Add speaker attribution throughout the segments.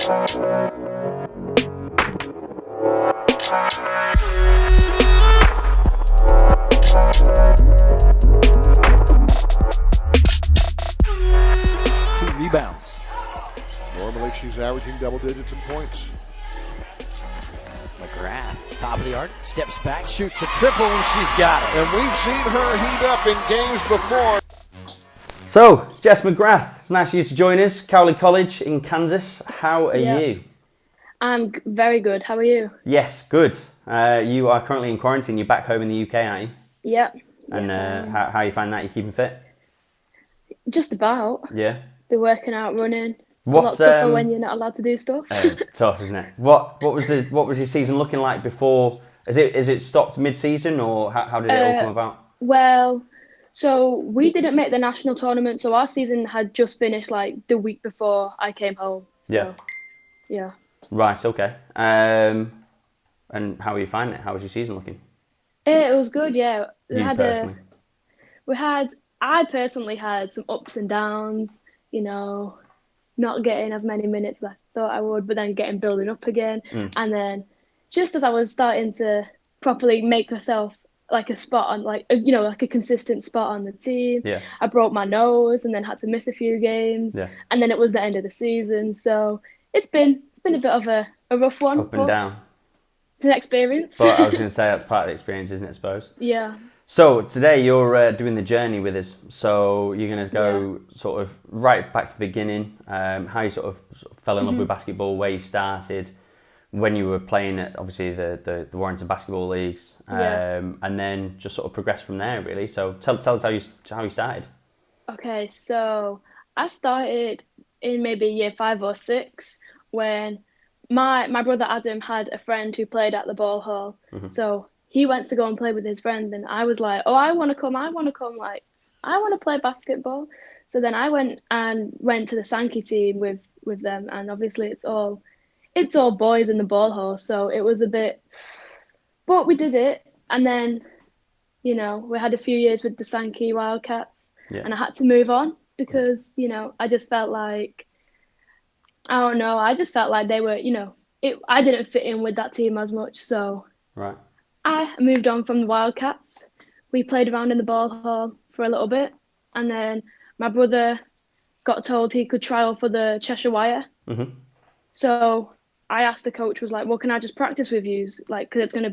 Speaker 1: Rebounds.
Speaker 2: Normally she's averaging double digits in points.
Speaker 1: McGrath, top of the arc, steps back, shoots the triple, and she's got it.
Speaker 2: And we've seen her heat up in games before.
Speaker 3: So, Jess McGrath, it's nice of you to join us. Cowley College in Kansas. How are you?
Speaker 4: I'm very good. How are you?
Speaker 3: Yes, good. You are currently in quarantine. You're back home in the UK, aren't you?
Speaker 4: Yep.
Speaker 3: And how you find that? You keeping fit?
Speaker 4: Just about.
Speaker 3: Yeah.
Speaker 4: Be working out, running.
Speaker 3: What's
Speaker 4: a lot tougher when you're not allowed to do stuff.
Speaker 3: Tough, isn't it? What was your season looking like before? Is it stopped mid-season, or how did it all come about?
Speaker 4: Well, so we didn't make the national tournament, so our season had just finished like the week before I came home. So, yeah. Right.
Speaker 3: Okay. And how are you finding it? How was your season looking?
Speaker 4: It was good. Yeah. I personally had some ups and downs. You know, not getting as many minutes as I thought I would, but then building up again. And then just as I was starting to properly make myself like a spot on, like a consistent spot on the team, I broke my nose and then had to miss a few games. And then it was the end of the season. So it's been a bit of a rough one.
Speaker 3: Up and down.
Speaker 4: It's an experience.
Speaker 3: But I was going to say that's part of the experience, isn't it, I suppose?
Speaker 4: Yeah.
Speaker 3: So today you're doing the journey with us. So you're going to go sort of right back to the beginning, how you sort of fell in love with basketball, where you started, when you were playing at obviously the Warrington Basketball leagues, and then just sort of progress from there, really. So tell us how you started.
Speaker 4: Okay, so I started in maybe year 5 or 6 when my brother Adam had a friend who played at the ball hall. So he went to go and play with his friend, and I was like, oh, I want to come, like, I want to play basketball. So then I went to the Sankey team with them, and obviously it's all boys in the ball hall, so it was a bit, but we did it. And then, we had a few years with the Sankey Wildcats, and I had to move on because, I just felt like, I don't know, they were, I didn't fit in with that team as much, so.
Speaker 3: Right.
Speaker 4: I moved on from the Wildcats. We played around in the ball hall for a little bit, and then my brother got told he could trial for the Cheshire Wire. So I asked the coach, was like, well, can I just practice with you? Like, because it's gonna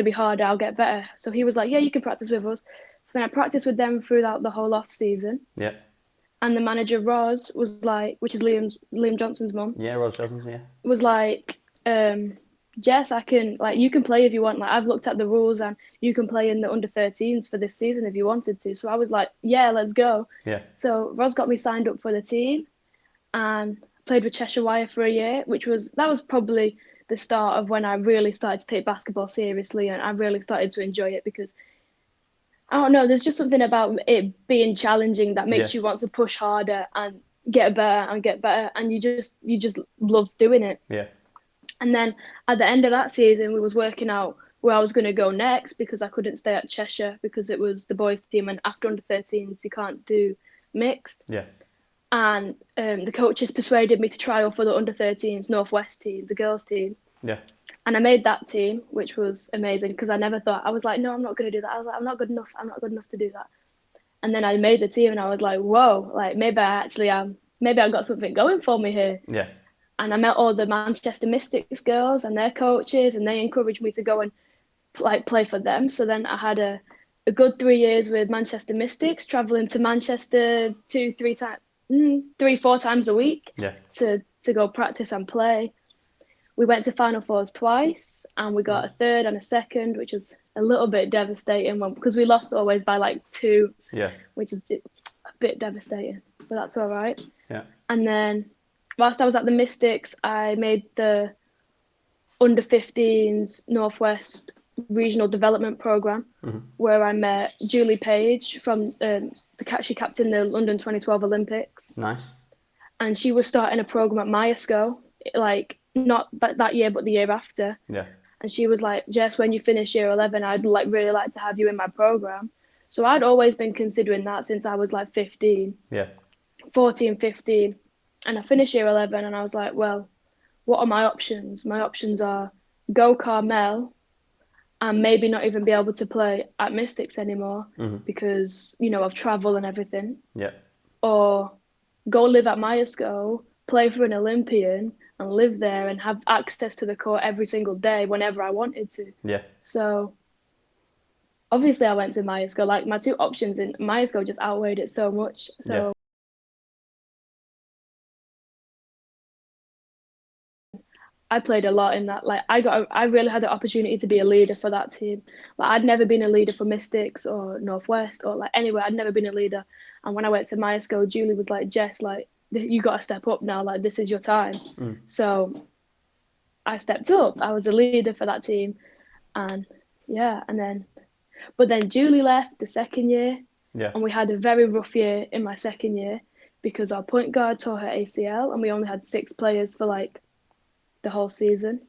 Speaker 4: be hard. I'll get better. So he was like, yeah, you can practice with us. So then I practiced with them throughout the whole off season.
Speaker 3: Yeah.
Speaker 4: And the manager Roz was like, which is Liam Johnson's mum.
Speaker 3: Yeah, Roz Johnson. Yeah.
Speaker 4: Was like, Jess, you can play if you want. Like, I've looked at the rules and you can play in the under-13s for this season if you wanted to. So I was like, yeah, let's go.
Speaker 3: Yeah.
Speaker 4: So Roz got me signed up for the team and played with Cheshire Wire for a year, that was probably the start of when I really started to take basketball seriously, and I really started to enjoy it because, I don't know, there's just something about it being challenging that makes you want to push harder and get better, and you just love doing it.
Speaker 3: Yeah.
Speaker 4: And then at the end of that season, we was working out where I was going to go next because I couldn't stay at Cheshire because it was the boys' team, and after under-13s, you can't do mixed.
Speaker 3: Yeah.
Speaker 4: And the coaches persuaded me to trial for the under-13s Northwest team, the girls' team.
Speaker 3: Yeah.
Speaker 4: And I made that team, which was amazing because I never thought, I was like, no, I'm not going to do that. I was like, I'm not good enough to do that. And then I made the team and I was like, whoa, like maybe I got something going for me here.
Speaker 3: Yeah.
Speaker 4: And I met all the Manchester Mystics girls and their coaches, and they encouraged me to go and play for them. So then I had a good 3 years with Manchester Mystics, traveling to Manchester 3-4 times a week to go practice and play. We went to Final Fours twice, and we got a third and a second, which was a little bit devastating because we lost always by like 2, which is a bit devastating, but that's all right.
Speaker 3: Yeah.
Speaker 4: And then whilst I was at the Mystics, I made the under-15s Northwest Regional Development Programme, where I met Julie Page from she captained the London 2012 Olympics.
Speaker 3: Nice.
Speaker 4: And she was starting a programme at Myerscough, like not that year, but the year after.
Speaker 3: Yeah.
Speaker 4: And she was like, Jess, when you finish year 11, I'd really like to have you in my programme. So I'd always been considering that since I was like 14, 15. And I finished year 11 and I was like, well, what are my options? My options are go Carmel and maybe not even be able to play at Mystics anymore because, of travel and everything.
Speaker 3: Yeah.
Speaker 4: Or go live at Myerscough, play for an Olympian and live there and have access to the court every single day whenever I wanted to.
Speaker 3: Yeah.
Speaker 4: So obviously I went to Myerscough. Like my two options in Myerscough just outweighed it so much. So I played a lot in that. Like I really had the opportunity to be a leader for that team. Like I'd never been a leader for Mystics or Northwest or like anywhere. I'd never been a leader. And when I went to Myerscough, Julie was like, Jess, like you got to step up now. Like this is your time. So I stepped up. I was a leader for that team, and but then Julie left the second year, and we had a very rough year in my second year because our point guard tore her ACL, and we only had 6 players for like the whole season.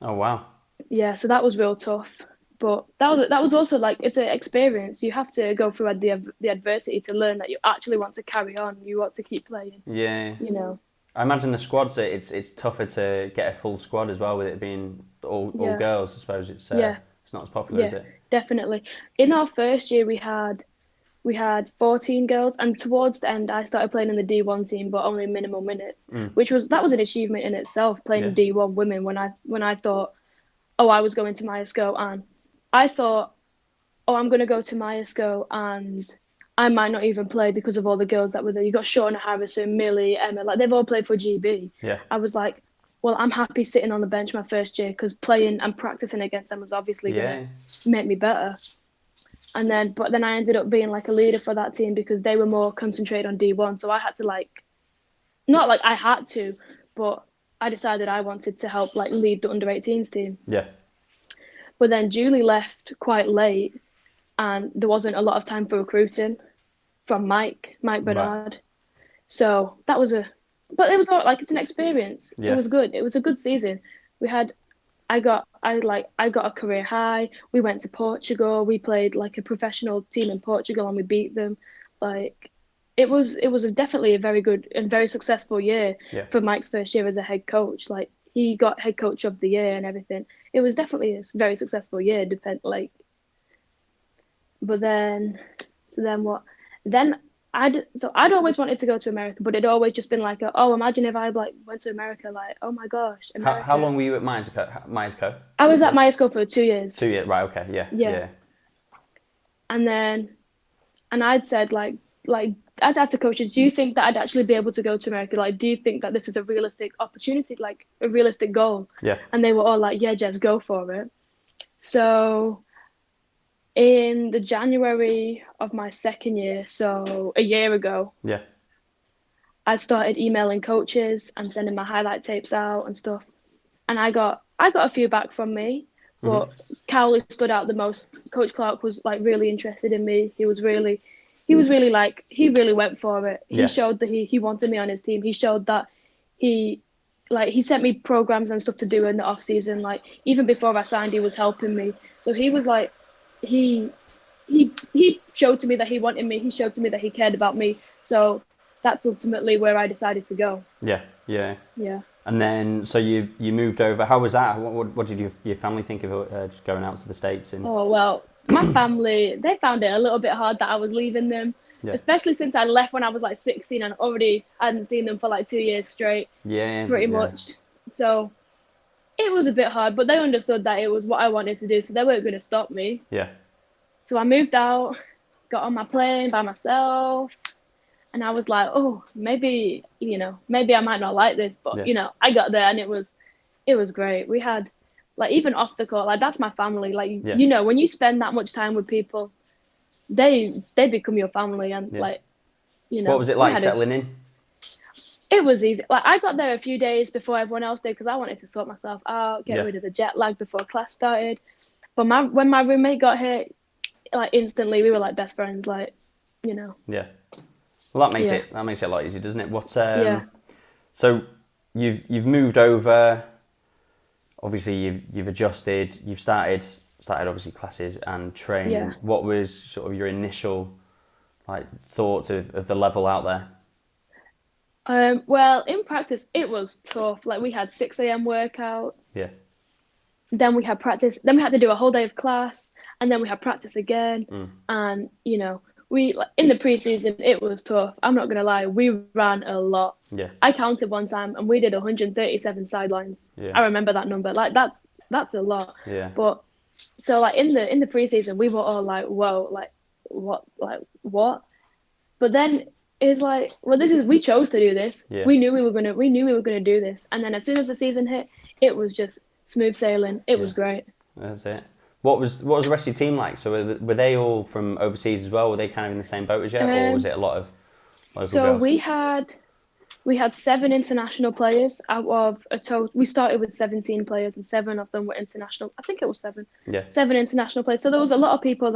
Speaker 3: Oh wow.
Speaker 4: Yeah, so that was real tough. But that was also like it's an experience. You have to go through the adversity to learn that you actually want to carry on. You want to keep playing.
Speaker 3: Yeah.
Speaker 4: I
Speaker 3: imagine the squads. It's tougher to get a full squad as well with it being all girls. I suppose it's not as popular, is it?
Speaker 4: Definitely. In our first year, we had 14 girls, and towards the end, I started playing in the D1 team, but only minimal minutes, that was an achievement in itself. Playing D1 women when I thought, oh, I was going to Myerscough, and I thought, oh, I'm going to go to Myerscough, and I might not even play because of all the girls that were there. You got Shauna Harrison, Millie, Emma, like they've all played for GB.
Speaker 3: Yeah.
Speaker 4: I was like, well, I'm happy sitting on the bench my first year because playing and practicing against them was obviously going to make me better. But then I ended up being like a leader for that team because they were more concentrated on D1. So I had to not like I had to, but I decided I wanted to help like lead the under-18s team.
Speaker 3: Yeah.
Speaker 4: But then Julie left quite late, and there wasn't a lot of time for recruiting from Mike Bernard. Right. So that was but it was not like it's an experience. Yeah. It was good. It was a good season. I got a career high. We went to Portugal. We played like a professional team in Portugal and we beat them. Like it was definitely a very good and very successful year for Mike's first year as a head coach. Like he got head coach of the year and everything. It was definitely a very successful year. But then what? Then I'd always wanted to go to America, but it'd always just been like, imagine if I went to America, like, oh my gosh. America.
Speaker 3: How long were you at Myerscough?
Speaker 4: I was at Myerscough for 2 years.
Speaker 3: 2 years, right? Okay, yeah.
Speaker 4: And I'd said like I'd asked the coaches, do you think that I'd actually be able to go to America? Like, do you think that this is a realistic opportunity, like a realistic goal?
Speaker 3: Yeah.
Speaker 4: And they were all like, yeah, Jess, go for it. So in the January of my second year, so a year ago, I started emailing coaches and sending my highlight tapes out and stuff. And I got a few back from me, but Cowley stood out the most. Coach Clark was like really interested in me. He really went for it. He showed that he wanted me on his team. He showed that he sent me programs and stuff to do in the off season. Like even before I signed, he was helping me. So he was like, he showed to me that he wanted me. He showed to me that he cared about me. So that's ultimately where I decided to go.
Speaker 3: Yeah. And then, so you moved over. How was that? What did your family think of just going out to the States?
Speaker 4: Oh, well, my family, they found it a little bit hard that I was leaving them, especially since I left when I was like 16 and already hadn't seen them for like 2 years straight. Pretty much. So it was a bit hard, but they understood that it was what I wanted to do, so they weren't going to stop me.
Speaker 3: Yeah.
Speaker 4: So I moved out, got on my plane by myself. And I was like, oh, maybe I might not like this, but I got there and it was great. We had like even off the court, like that's my family. Like when you spend that much time with people, they become your family and
Speaker 3: What was it like settling in?
Speaker 4: It was easy. Like I got there a few days before everyone else did because I wanted to sort myself out, get rid of the jet lag before class started. But when my roommate got here, like instantly we were like best friends, like.
Speaker 3: Yeah. Well, that makes it a lot easier, doesn't it? So you've moved over. Obviously, you've adjusted. You've started obviously classes and training. Yeah. What was sort of your initial thoughts of the level out there?
Speaker 4: Well, in practice, it was tough. Like we had 6 a.m. workouts.
Speaker 3: Yeah.
Speaker 4: Then we had practice. Then we had to do a whole day of class, and then we had practice again. And we in the preseason, it was tough. I'm not gonna lie, we ran a lot.
Speaker 3: Yeah.
Speaker 4: I counted one time, and we did 137 sidelines.
Speaker 3: Yeah.
Speaker 4: I remember that number. Like that's a lot.
Speaker 3: Yeah.
Speaker 4: But so like in the preseason, we were all like, whoa, like what? But then it's like, well, we chose to do this.
Speaker 3: Yeah.
Speaker 4: We knew we were gonna do this. And then as soon as the season hit, it was just smooth sailing. It was great.
Speaker 3: That's it. What was the rest of your team like? So were they all from overseas as well? Were they kind of in the same boat as you, or was it a lot of local girls?
Speaker 4: We had 7 international players out of a total. We started with 17 players, and 7 of them were international. I think it was 7.
Speaker 3: Yeah.
Speaker 4: 7 international players. So there was a lot of people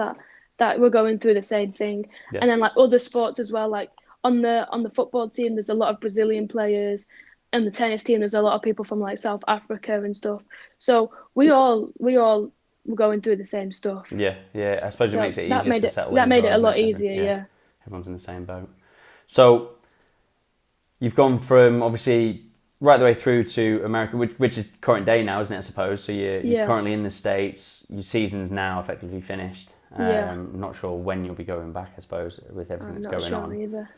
Speaker 4: that were going through the same thing.
Speaker 3: Yeah.
Speaker 4: And then like other sports as well. Like on the football team, there's a lot of Brazilian players, and the tennis team, there's a lot of people from like South Africa and stuff. So we all were going through the same stuff.
Speaker 3: Yeah. I suppose it makes it easier to settle in.
Speaker 4: That made it a lot
Speaker 3: isn't
Speaker 4: easier. Yeah.
Speaker 3: Everyone's in the same boat. So you've gone from obviously right the way through to America, which is current day now, isn't it? I suppose. So you're currently in the States. Your season's now effectively finished. Not sure when you'll be going back, I suppose, with everything that's going on.
Speaker 4: Either.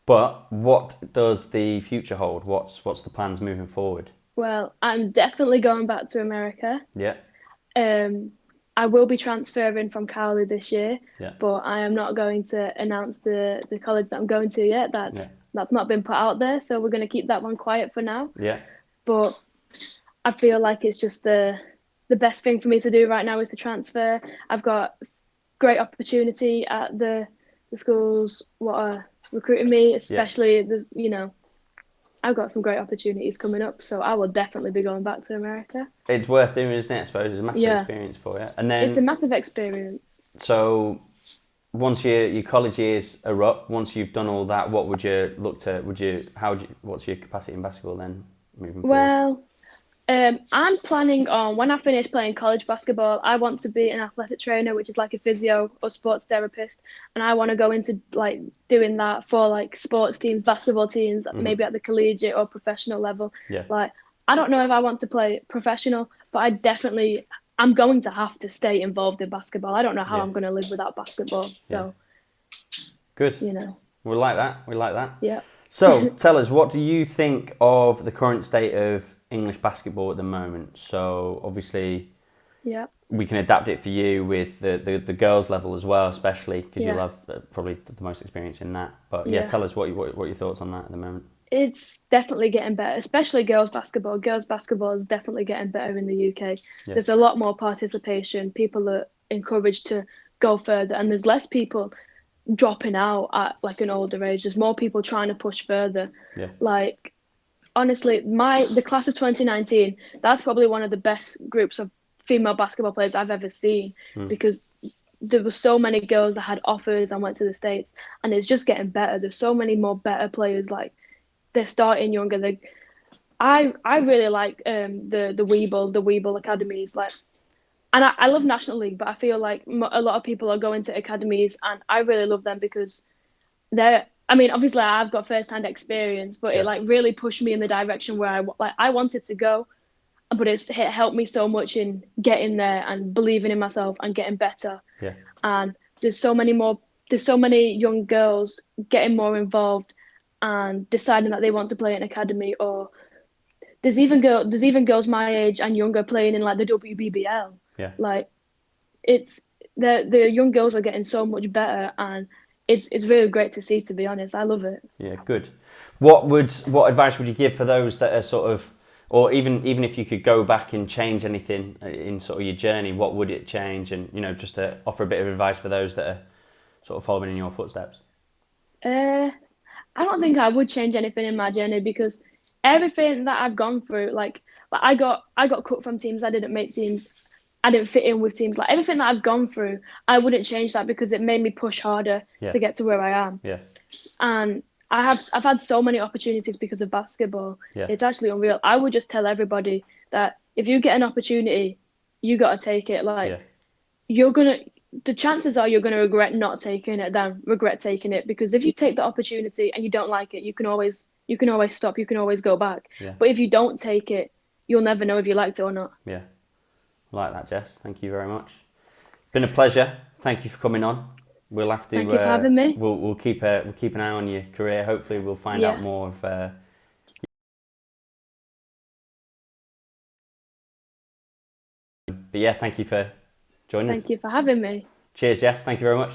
Speaker 3: But what does the future hold? What's the plans moving forward?
Speaker 4: Well, I'm definitely going back to America.
Speaker 3: Yeah.
Speaker 4: I will be transferring from Cowley this year, but I am not going to announce the college that I'm going to yet. That's not been put out there, so we're going to keep that one quiet for now.
Speaker 3: Yeah.
Speaker 4: But I feel like it's just the best thing for me to do right now is to transfer. I've got great opportunity at the schools what are recruiting me, especially I've got some great opportunities coming up, so I will definitely be going back to America.
Speaker 3: It's worth doing, isn't it? I suppose it's a massive experience for you. And then
Speaker 4: it's a massive experience.
Speaker 3: So once your college years are up, once you've done all that, what would you look to? What's your capacity in basketball then moving forward?
Speaker 4: Well, I'm planning on, when I finish playing college basketball, I want to be an athletic trainer, which is like a physio or sports therapist, and I want to go into like doing that for like sports teams, basketball teams, maybe at the collegiate or professional level.
Speaker 3: Yeah.
Speaker 4: Like I don't know if I want to play professional, but I'm going to have to stay involved in basketball. I don't know how I'm going to live without basketball. So
Speaker 3: good. We like that.
Speaker 4: Yeah.
Speaker 3: So tell us, what do you think of the current state of English basketball at the moment? So obviously, we can adapt it for you with the girls level as well, especially because you'll have probably the most experience in that. But tell us what your thoughts on that at the moment.
Speaker 4: It's definitely getting better, especially girls basketball. Girls basketball is definitely getting better in the UK.
Speaker 3: Yeah.
Speaker 4: There's a lot more participation. People are encouraged to go further, and there's less people dropping out at like an older age. There's more people trying to push further.
Speaker 3: Yeah.
Speaker 4: Like honestly, the class of 2019, that's probably one of the best groups of female basketball players I've ever seen, because there were so many girls that had offers and went to the States, and it's just getting better. There's so many more better players. Like they're starting younger. I really like the Weeble academies. Like, and I love National League, but I feel like a lot of people are going to academies, and I really love them because I mean, obviously I've got first-hand experience, but it like really pushed me in the direction where I wanted to go, but it helped me so much in getting there and believing in myself and getting better.
Speaker 3: Yeah.
Speaker 4: And there's so many young girls getting more involved and deciding that they want to play in academy, or there's even girls my age and younger playing in like the WBBL.
Speaker 3: Yeah.
Speaker 4: Like it's the young girls are getting so much better, and it's really great to see, to be honest. I love it. Yeah,
Speaker 3: good. What advice would you give for those that are sort of, or even if you could go back and change anything in sort of your journey, what would it change? And just to offer a bit of advice for those that are sort of following in your footsteps.
Speaker 4: I don't think I would change anything in my journey, because everything that I've gone through, like I got cut from teams, I didn't make teams, I didn't fit in with teams. Like everything that I've gone through, I wouldn't change that, because it made me push harder to get to where I am.
Speaker 3: Yeah.
Speaker 4: And I've had so many opportunities because of basketball.
Speaker 3: Yeah.
Speaker 4: It's actually unreal. I would just tell everybody that if you get an opportunity, you got to take it. Like the chances are you're going to regret not taking it than regret taking it, because if you take the opportunity and you don't like it, you can always you can always stop, you can always go back.
Speaker 3: Yeah.
Speaker 4: But if you don't take it, you'll never know if you liked it or not.
Speaker 3: Yeah. Like that, Jess. Thank you very much. Been a pleasure. Thank you for coming on. We'll have to.
Speaker 4: Thank you for having me.
Speaker 3: We'll keep an eye on your career. Hopefully, we'll find out more of. But yeah, thank you for joining us.
Speaker 4: Thank you for having me.
Speaker 3: Cheers, Jess. Thank you very much.